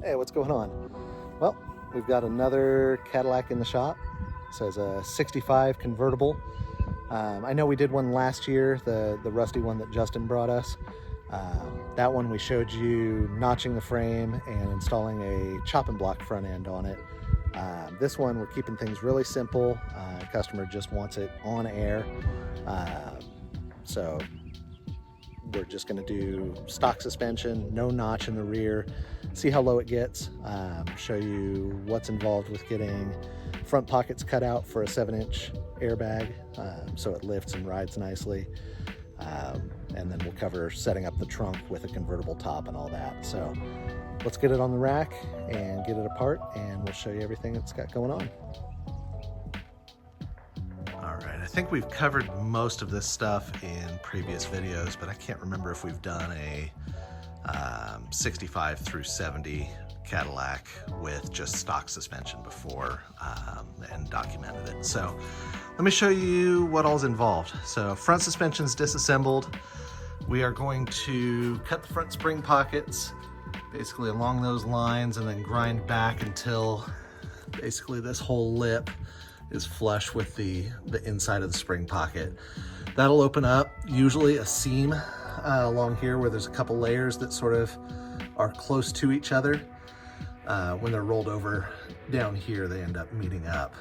Hey, what's going on? Well, we've got another Cadillac in the shop. It says a 65 convertible. I know we did one last year, the rusty one that Justin brought us. That one we showed you notching the frame and installing a chopping block front end on it. This one we're keeping things really simple. Customer just wants it on air. So we're just going to do stock suspension, no notch in the rear, see how low it gets, show you what's involved with getting front pockets cut out for a 7-inch airbag so it lifts and rides nicely. And then we'll cover setting up the trunk with a convertible top and all that. So let's get it on the rack and get it apart, and we'll show you everything it's got going on. All right, I think we've covered most of this stuff in previous videos, but I can't remember if we've done a 65 through 70 Cadillac with just stock suspension before and documented it. So let me show you what all's involved. So front suspension's disassembled. We are going to cut the front spring pockets basically along those lines and then grind back until basically this whole lip is flush with the inside of the spring pocket. That'll open up usually a seam along here where there's a couple layers that sort of are close to each other. When they're rolled over down here, they end up meeting up.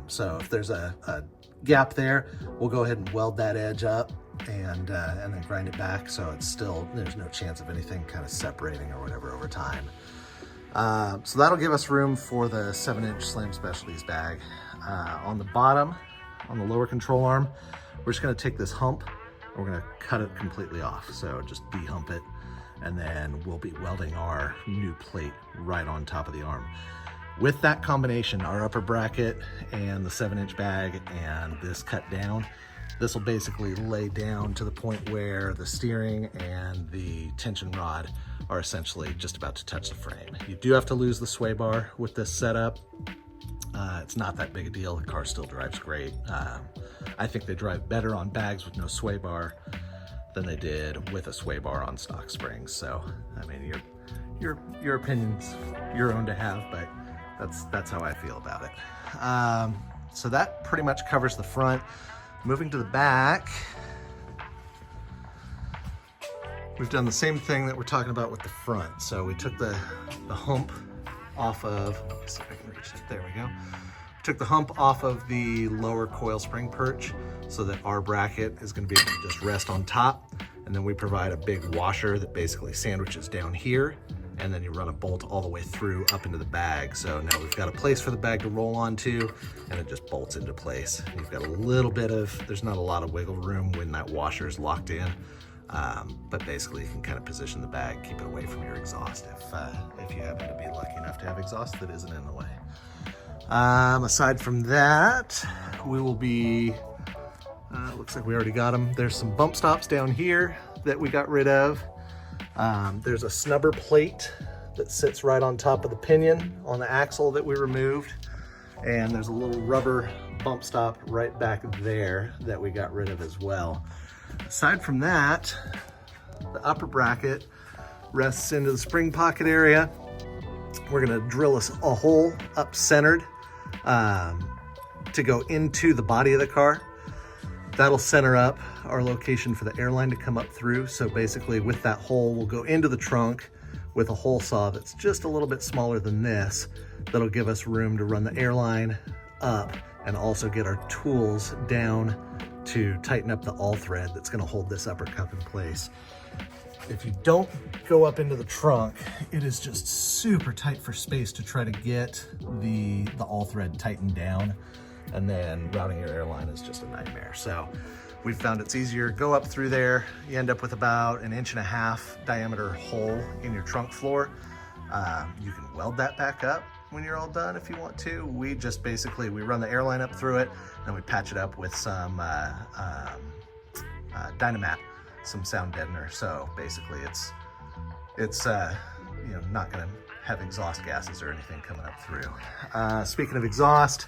So if there's a gap there, we'll go ahead and weld that edge up and then grind it back so it's still, there's no chance of anything kind of separating or whatever over time. So that'll give us room for the 7-inch Slam Specialties bag. On the bottom, on the lower control arm, we're just gonna take this hump and we're gonna cut it completely off. So just de-hump it, and then we'll be welding our new plate right on top of the arm. With that combination, our upper bracket and the 7-inch bag and this cut down, this will basically lay down to the point where the steering and the tension rod are essentially just about to touch the frame. You do have to lose the sway bar with this setup. It's not that big a deal. The car still drives great. I think they drive better on bags with no sway bar than they did with a sway bar on stock springs. So, I mean, your opinion's your own to have, but that's how I feel about it. So that pretty much covers the front. Moving to the back, we've done the same thing that we're talking about with the front. So we took the hump off of, let's see if I can reach it, there we go. Took the hump off of the lower coil spring perch so that our bracket is going to be able to just rest on top. And then we provide a big washer that basically sandwiches down here, and then you run a bolt all the way through up into the bag. So now we've got a place for the bag to roll onto, and it just bolts into place. You've got a little bit of, there's not a lot of wiggle room when that washer is locked in, but basically you can kind of position the bag, keep it away from your exhaust if you happen to be lucky enough to have exhaust that isn't in the way. Aside from that, we will be, looks like we already got them. There's some bump stops down here that we got rid of. There's a snubber plate that sits right on top of the pinion on the axle that we removed. And there's a little rubber bump stop right back there that we got rid of as well. Aside from that, the upper bracket rests into the spring pocket area. We're gonna drill a hole up centered to go into the body of the car. That'll center up our location for the airline to come up through. So basically with that hole, we'll go into the trunk with a hole saw that's just a little bit smaller than this. That'll give us room to run the airline up and also get our tools down to tighten up the all thread that's gonna hold this upper cup in place. If you don't go up into the trunk, it is just super tight for space to try to get the all thread tightened down, and then routing your airline is just a nightmare. So we've found it's easier, go up through there, you end up with about 1.5 inch diameter hole in your trunk floor. You can weld that back up when you're all done if you want to. We just basically, we run the airline up through it, then we patch it up with some Dynamat, some sound deadener. So basically it's you know, not gonna have exhaust gases or anything coming up through. Speaking of exhaust,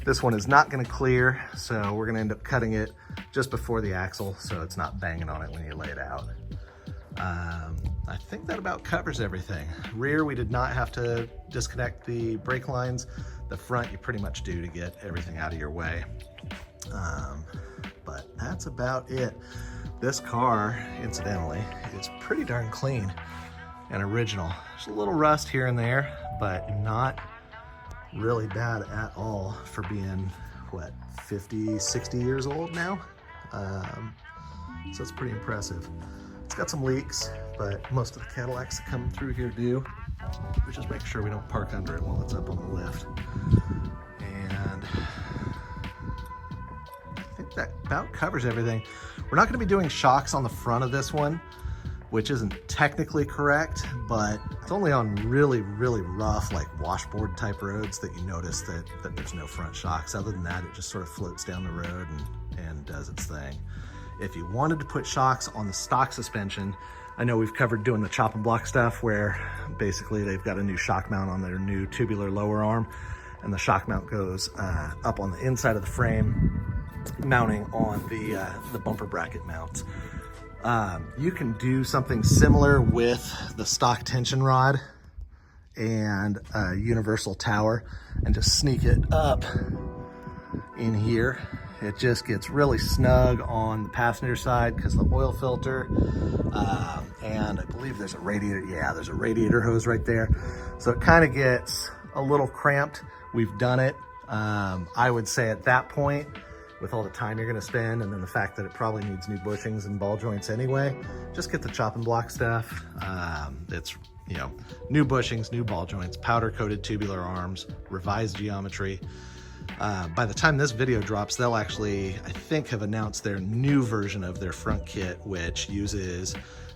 this one is not gonna clear, so we're gonna end up cutting it just before the axle so it's not banging on it when you lay it out. I think that about covers everything. Rear, we did not have to disconnect the brake lines. The front, you pretty much do to get everything out of your way. But that's about it. This car, incidentally, is pretty darn clean and original. There's a little rust here and there, but not really bad at all for being, what, 50, 60 years old now? So it's pretty impressive. It's got some leaks, but most of the Cadillacs that come through here do. We just make sure we don't park under it while it's up on the lift. And I think that about covers everything. We're not going to be doing shocks on the front of this one, which isn't technically correct, but it's only on really, really rough, like washboard type roads that you notice that there's no front shocks. Other than that, it just sort of floats down the road and does its thing. If you wanted to put shocks on the stock suspension, I know we've covered doing the chop and block stuff where basically they've got a new shock mount on their new tubular lower arm, and the shock mount goes up on the inside of the frame, mounting on the bumper bracket mounts. You can do something similar with the stock tension rod and a universal tower and just sneak it up in here. It just gets really snug on the passenger side because the oil filter, and I believe there's a radiator. Yeah, there's a radiator hose right there. So it kind of gets a little cramped. We've done it. I would say at that point, with all the time you're gonna spend and then the fact that it probably needs new bushings and ball joints anyway, just get the chop and block stuff. It's, you know, new bushings, new ball joints, powder coated tubular arms, revised geometry. By the time this video drops, they'll actually, I think, have announced their new version of their front kit, which uses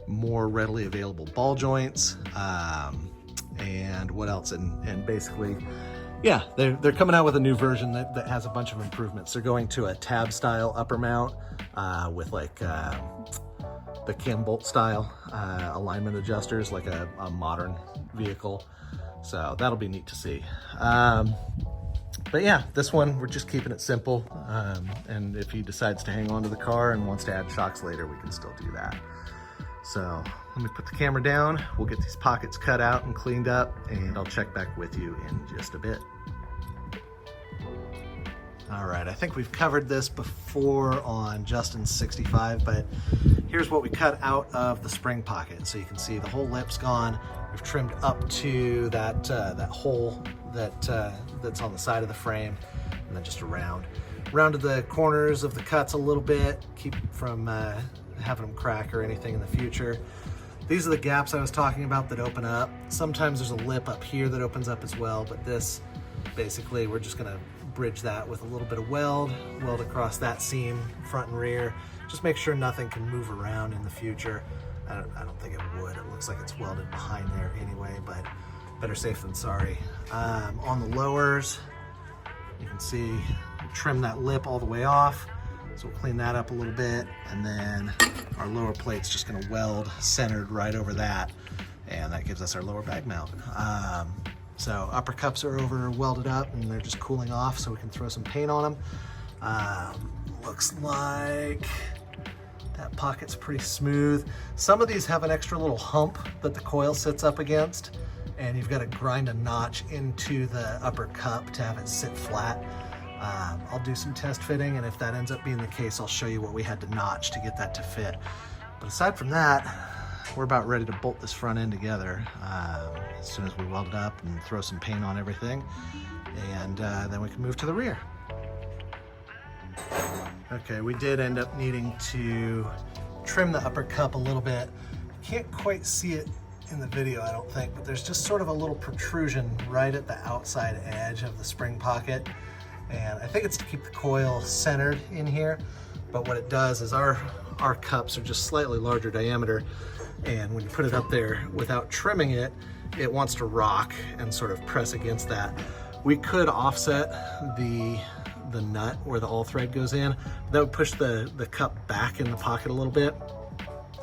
more readily available ball joints, and what else? And basically, yeah, they're coming out with a new version that has a bunch of improvements. They're going to a tab style upper mount with like the cam bolt style alignment adjusters, like a modern vehicle. So that'll be neat to see. But yeah, this one, we're just keeping it simple. And if he decides to hang on to the car and wants to add shocks later, we can still do that. So let me put the camera down. We'll get these pockets cut out and cleaned up, and I'll check back with you in just a bit. All right, I think we've covered this before on Justin's 65, but here's what we cut out of the spring pocket. So you can see the whole lip's gone. We've trimmed up to that hole that's on the side of the frame, and then just rounded the corners of the cuts a little bit, keep from having them crack or anything in the future. These are the gaps I was talking about that open up. Sometimes there's a lip up here that opens up as well, but this, basically, we're just gonna bridge that with a little bit of weld across that seam, front and rear. Just make sure nothing can move around in the future. I don't think it would. It looks like it's welded behind there anyway, but better safe than sorry. On the lowers, you can see we trim that lip all the way off. So we'll clean that up a little bit, and then our lower plate's just gonna weld centered right over that, and that gives us our lower bag mount. So upper cups are over welded up and they're just cooling off so we can throw some paint on them. Looks like that pocket's pretty smooth. Some of these have an extra little hump that the coil sits up against, and you've got to grind a notch into the upper cup to have it sit flat. I'll do some test fitting, and if that ends up being the case, I'll show you what we had to notch to get that to fit. But aside from that, we're about ready to bolt this front end together as soon as we weld it up and throw some paint on everything, and then we can move to the rear. Okay, we did end up needing to trim the upper cup a little bit. Can't quite see it in the video, I don't think, but there's just sort of a little protrusion right at the outside edge of the spring pocket. And I think it's to keep the coil centered in here, but what it does is our cups are just slightly larger diameter, and when you put it up there without trimming it, it wants to rock and sort of press against that. We could offset the nut where the all thread goes in. That would push the cup back in the pocket a little bit,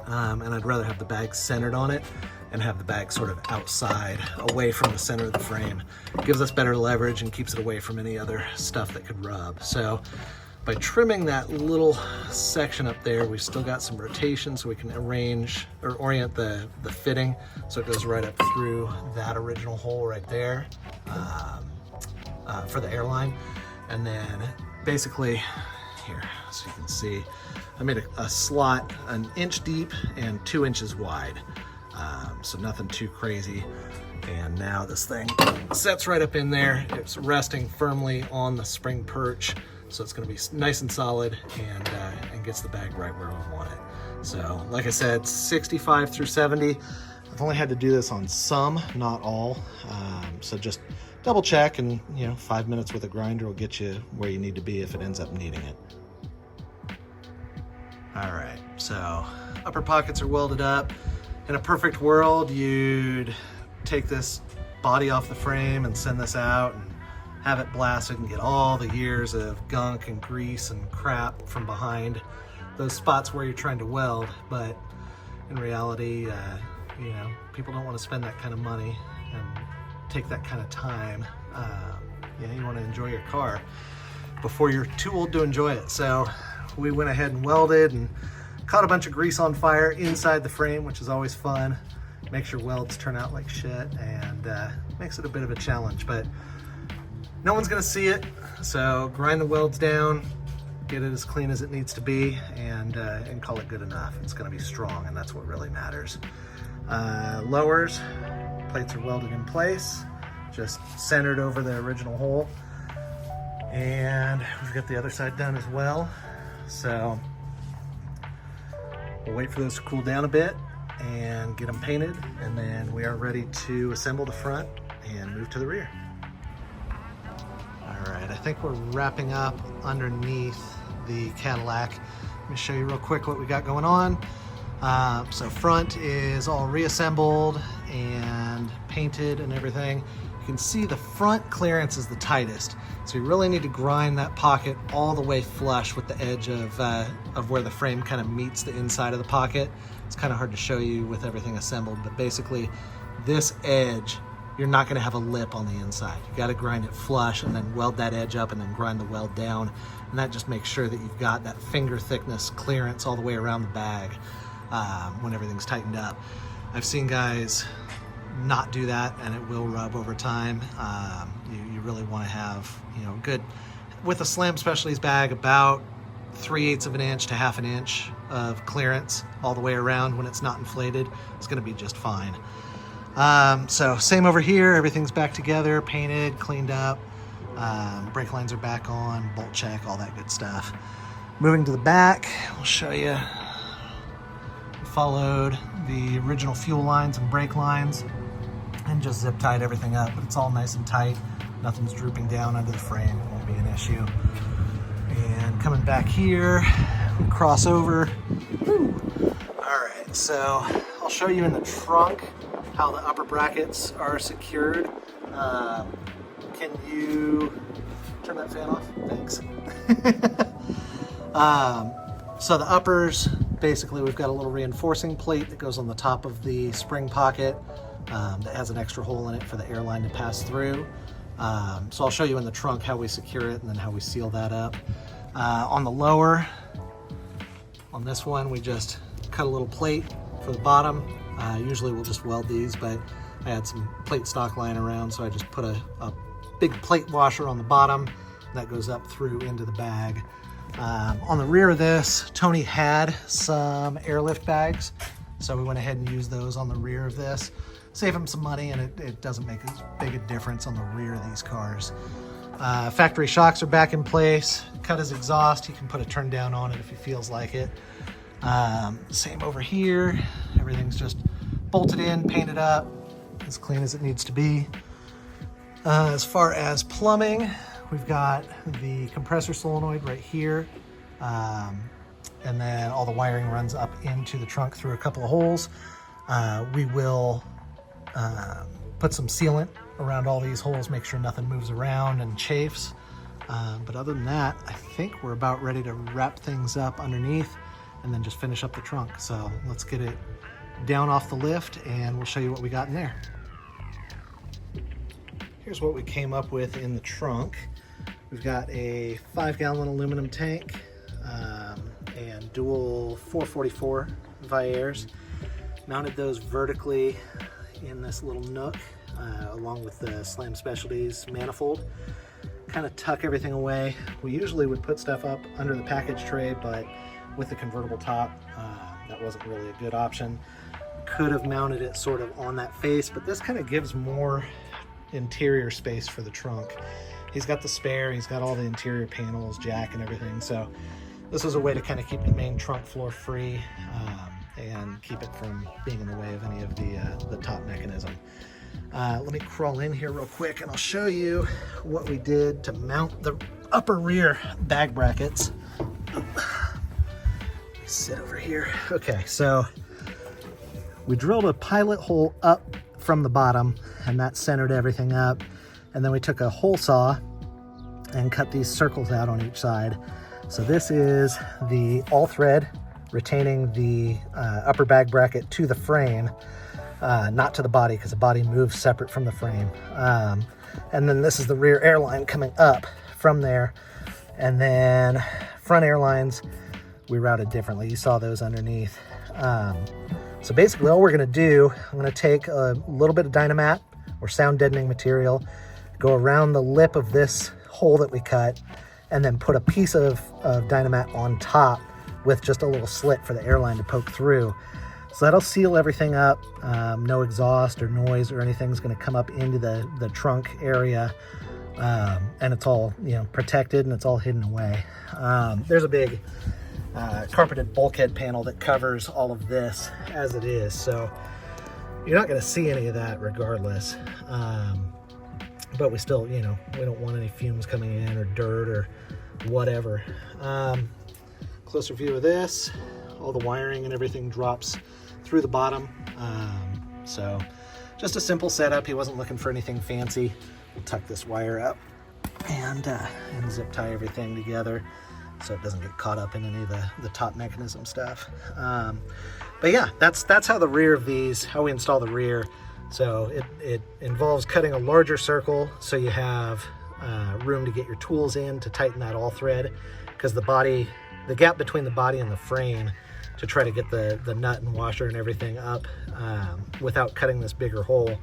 and I'd rather have the bag centered on it and have the bag sort of outside, away from the center of the frame. It gives us better leverage and keeps it away from any other stuff that could rub. So By trimming that little section up there, we've still got some rotation so we can arrange or orient the fitting so it goes right up through that original hole right there for the airline. And then basically here, so you can see, I made a slot 1 inch deep and 2 inches wide. So nothing too crazy. And now this thing sets right up in there. It's resting firmly on the spring perch. So it's gonna be nice and solid and gets the bag right where we want it. So like I said, 65 through 70. I've only had to do this on some, not all. So just double check, and 5 minutes with a grinder will get you where you need to be if it ends up needing it. All right, so upper pockets are welded up. In a perfect world, you'd take this body off the frame and send this out and have it blasted and get all the years of gunk and grease and crap from behind those spots where you're trying to weld. But in reality, people don't want to spend that kind of money and take that kind of time. You want to enjoy your car before you're too old to enjoy it. So we went ahead and welded and caught a bunch of grease on fire inside the frame, which is always fun. Makes your welds turn out like shit and makes it a bit of a challenge, but no one's gonna see it. So grind the welds down, get it as clean as it needs to be, and call it good enough. It's gonna be strong, and that's what really matters. Lowers, plates are welded in place, just centered over the original hole. And we've got the other side done as well. So we'll wait for those to cool down a bit and get them painted, and then we are ready to assemble the front and move to the rear. All right, I think we're wrapping up underneath the Cadillac. Let me show you real quick what we got going on. So front is all reassembled and painted and everything. You can see the front clearance is the tightest. So you really need to grind that pocket all the way flush with the edge of where the frame kind of meets the inside of the pocket. It's kind of hard to show you with everything assembled, but basically this edge, you're not gonna have a lip on the inside. You gotta grind it flush and then weld that edge up and then grind the weld down. And that just makes sure that you've got that finger thickness clearance all the way around the bag when everything's tightened up. I've seen guys not do that, and it will rub over time. You really want to have good, with a Slam Specialties bag, about 3/8 of an inch to 1/2 inch of clearance all the way around. When it's not inflated, it's going to be just fine. So same over here, everything's back together, painted, cleaned up, brake lines are back on, bolt check, all that good stuff. Moving to the back, we'll show you. Followed the original fuel lines and brake lines and just zip tied everything up, but it's all nice and tight. Nothing's drooping down under the frame, it won't be an issue. And coming back here, we cross over. Woo. All right, so I'll show you in the trunk how the upper brackets are secured. Can you turn that fan off? Thanks. So the uppers, basically we've got a little reinforcing plate that goes on the top of the spring pocket that has an extra hole in it for the airline to pass through. So I'll show you in the trunk how we secure it and then how we seal that up. On the lower, on this one, we just cut a little plate for the bottom. Usually we'll just weld these, but I had some plate stock lying around, so I just put a big plate washer on the bottom that goes up through into the bag. On the rear of this, Tony had some airlift bags, so we went ahead and used those on the rear of this. Save him some money, and it doesn't make as big a difference on the rear of these cars. Factory shocks are back in place. Cut his exhaust. He can put a turn down on it if he feels like it. Same over here. Everything's just bolted in, painted up, as clean as it needs to be. As far as plumbing, we've got the compressor solenoid right here. And then all the wiring runs up into the trunk through a couple of holes. We will put some sealant around all these holes, make sure nothing moves around and chafes. But other than that, I think we're about ready to wrap things up underneath and then just finish up the trunk. So let's get it down off the lift and we'll show you what we got in there. Here's what we came up with in the trunk. We've got a 5-gallon aluminum tank and dual 444 Viaires. Mounted those vertically in this little nook along with the Slam Specialties manifold. Kind of tuck everything away. We usually would put stuff up under the package tray, but with the convertible top, that wasn't really a good option. Could have mounted it sort of on that face, but this kind of gives more interior space for the trunk. He's got the spare, he's got all the interior panels, jack and everything, so this was a way to kind of keep the main trunk floor free and keep it from being in the way of any of the top mechanism. Let me crawl in here real quick and I'll show you what we did to mount the upper rear bag brackets. Let me sit over here. Okay, so we drilled a pilot hole up from the bottom and that centered everything up. And then we took a hole saw and cut these circles out on each side. So this is the all thread retaining the upper bag bracket to the frame, not to the body because the body moves separate from the frame. And then this is the rear airline coming up from there. And then front airlines, we routed differently. You saw those underneath. So basically all we're gonna do, I'm gonna take a little bit of Dynamat or sound deadening material, go around the lip of this hole that we cut, and then put a piece of Dynamat on top with just a little slit for the airline to poke through. So that'll seal everything up. No exhaust or noise or anything's gonna come up into the trunk area. And it's all, you know, protected and it's all hidden away. There's a big carpeted bulkhead panel that covers all of this as it is. So you're not gonna see any of that regardless. But we still, you know, we don't want any fumes coming in or dirt or whatever. Closer view of this, all the wiring and everything drops through the bottom. So just a simple setup. He wasn't looking for anything fancy. We'll tuck this wire up and zip tie everything together so it doesn't get caught up in any of the top mechanism stuff. But yeah, that's how the rear of these, how we install the rear. So it involves cutting a larger circle so you have room to get your tools in to tighten that all thread, because the gap between the body and the frame, to try to get the nut and washer and everything up without cutting this bigger hole,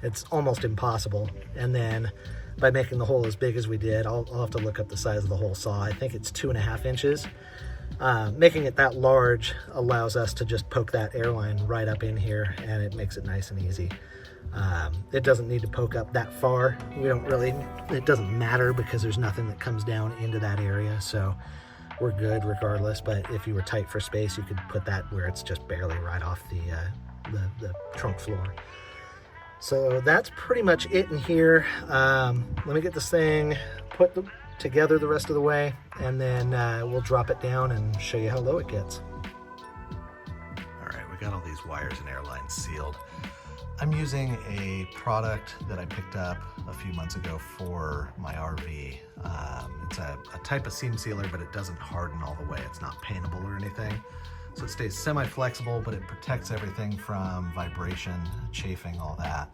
it's almost impossible. And then by making the hole as big as we did, I'll have to look up the size of the hole saw. I think it's 2.5 inches. Making it that large allows us to just poke that airline right up in here, and it makes it nice and easy. It doesn't need to poke up that far. It doesn't matter because there's nothing that comes down into that area, so we're good regardless. But if you were tight for space, you could put that where it's just barely right off the trunk floor. So that's pretty much it in here. Let me get this thing put together the rest of the way, and then we'll drop it down and show you how low it gets. All right, we got all these wires and airlines sealed. I'm using a product that I picked up a few months ago for my RV. It's a type of seam sealer, but it doesn't harden all the way. It's not paintable or anything. So it stays semi-flexible, but it protects everything from vibration, chafing, all that.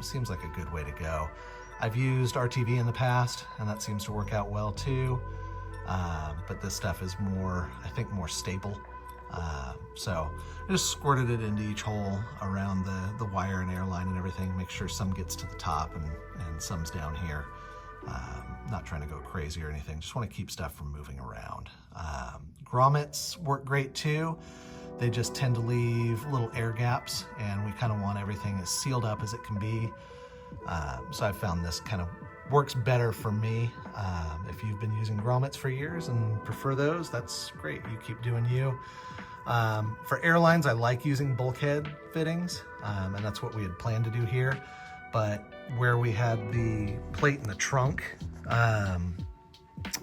Seems like a good way to go. I've used RTV in the past, and that seems to work out well too. But this stuff is more, I think, more stable. So I just squirted it into each hole around the wire and airline and everything, make sure some gets to the top and some's down here. Not trying to go crazy or anything, just want to keep stuff from moving around. Grommets work great too. They just tend to leave little air gaps, and we kind of want everything as sealed up as it can be. So I found this kind of works better for me. If you've been using grommets for years and prefer those, that's great. You keep doing you. For airlines, I like using bulkhead fittings, and that's what we had planned to do here. But where we had the plate in the trunk,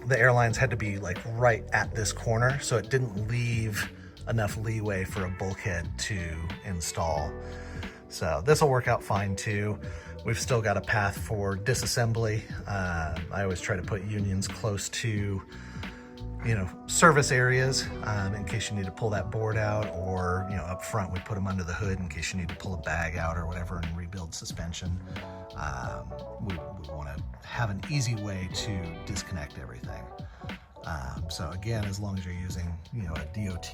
the airlines had to be like right at this corner, so it didn't leave enough leeway for a bulkhead to install. So this will work out fine too. We've still got a path for disassembly. I always try to put unions close to service areas in case you need to pull that board out, or up front we put them under the hood in case you need to pull a bag out or whatever and rebuild suspension. We want to have an easy way to disconnect everything. So again, as long as you're using a DOT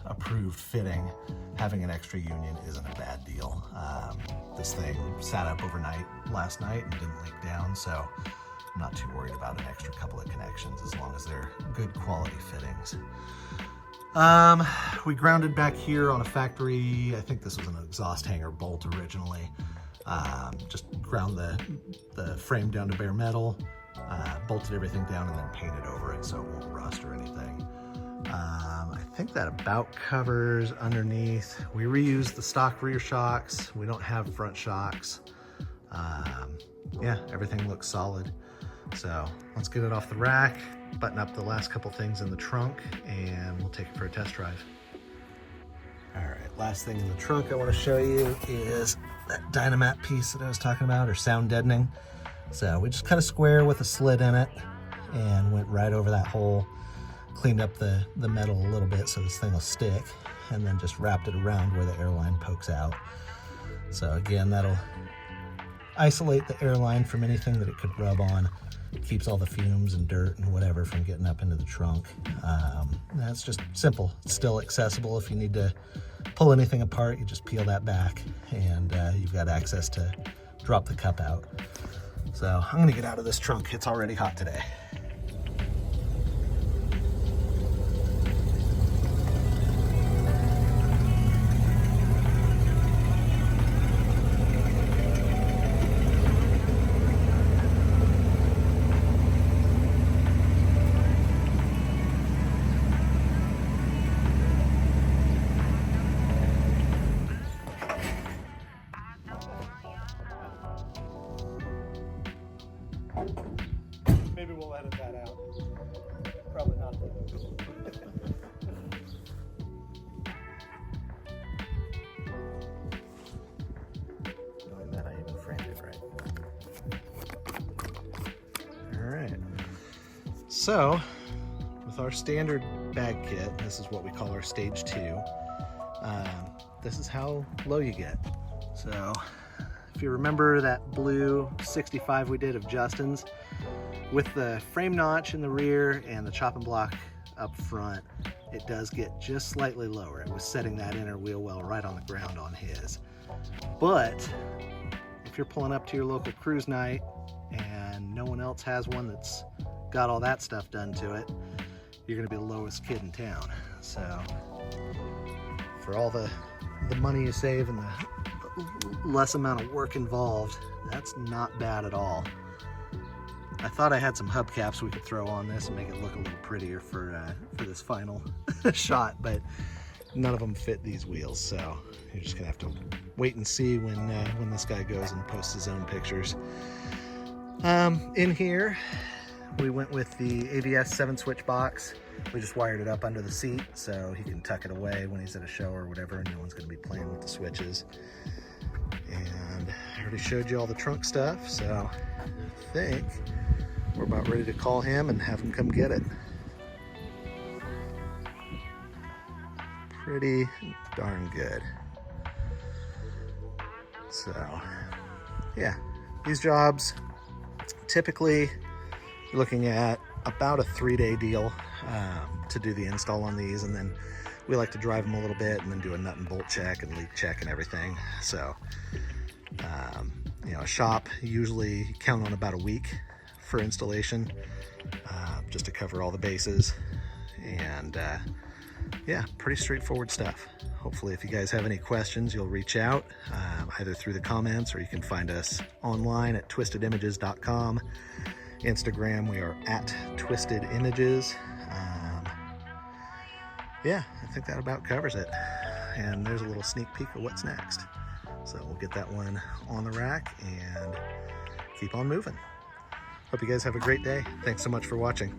approved fitting, having an extra union isn't a bad deal. This thing sat up overnight last night and didn't leak down, so I'm not too worried about an extra couple of connections as long as they're good quality fittings. We grounded back here on a factory, I think this was an exhaust hanger bolt originally. Just ground the frame down to bare metal, bolted everything down and then painted over it so it won't rust or anything. I think that about covers underneath. We reused the stock rear shocks. We don't have front shocks. Yeah, everything looks solid. So let's get it off the rack, button up the last couple things in the trunk, and we'll take it for a test drive. All right, last thing in the trunk I want to show you is that Dynamat piece that I was talking about, or sound deadening. So we just cut a square with a slit in it and went right over that hole, cleaned up the metal a little bit so this thing will stick, and then just wrapped it around where the airline pokes out. So again, that'll isolate the airline from anything that it could rub on. It keeps all the fumes and dirt and whatever from getting up into the trunk. That's just simple. It's still accessible. If you need to pull anything apart, you just peel that back and you've got access to drop the cup out. So I'm gonna get out of this trunk. It's already hot today. Maybe we'll edit that out. Probably not though. Knowing that I even framed it right. All right. So, with our standard bag kit, this is what we call our stage 2. This is how low you get. So, if you remember that blue 65 we did of Justin's, with the frame notch in the rear and the chopping block up front, it does get just slightly lower. It was setting that inner wheel well right on the ground on his. But if you're pulling up to your local cruise night and no one else has one that's got all that stuff done to it, you're gonna be the lowest kid in town. So for all the money you save and the less amount of work involved, that's not bad at all. I thought I had some hubcaps we could throw on this and make it look a little prettier for this final shot, but none of them fit these wheels, so you're just gonna have to wait and see when this guy goes and posts his own pictures. In here, we went with the ABS 7-switch box. We just wired it up under the seat so he can tuck it away when he's at a show or whatever, and no one's gonna be playing with the switches. And I already showed you all the trunk stuff, so I think we're about ready to call him and have him come get it. Pretty darn good. So, yeah, these jobs, typically you're looking at about a 3-day deal to do the install on these, and then we like to drive them a little bit and then do a nut and bolt check and leak check and everything. So, a shop usually count on about a week for installation, just to cover all the bases. And yeah, pretty straightforward stuff. Hopefully if you guys have any questions, you'll reach out either through the comments, or you can find us online at twistedimages.com. Instagram, we are at twistedimages. Yeah, I think that about covers it. And there's a little sneak peek of what's next. So we'll get that one on the rack and keep on moving. Hope you guys have a great day. Thanks so much for watching.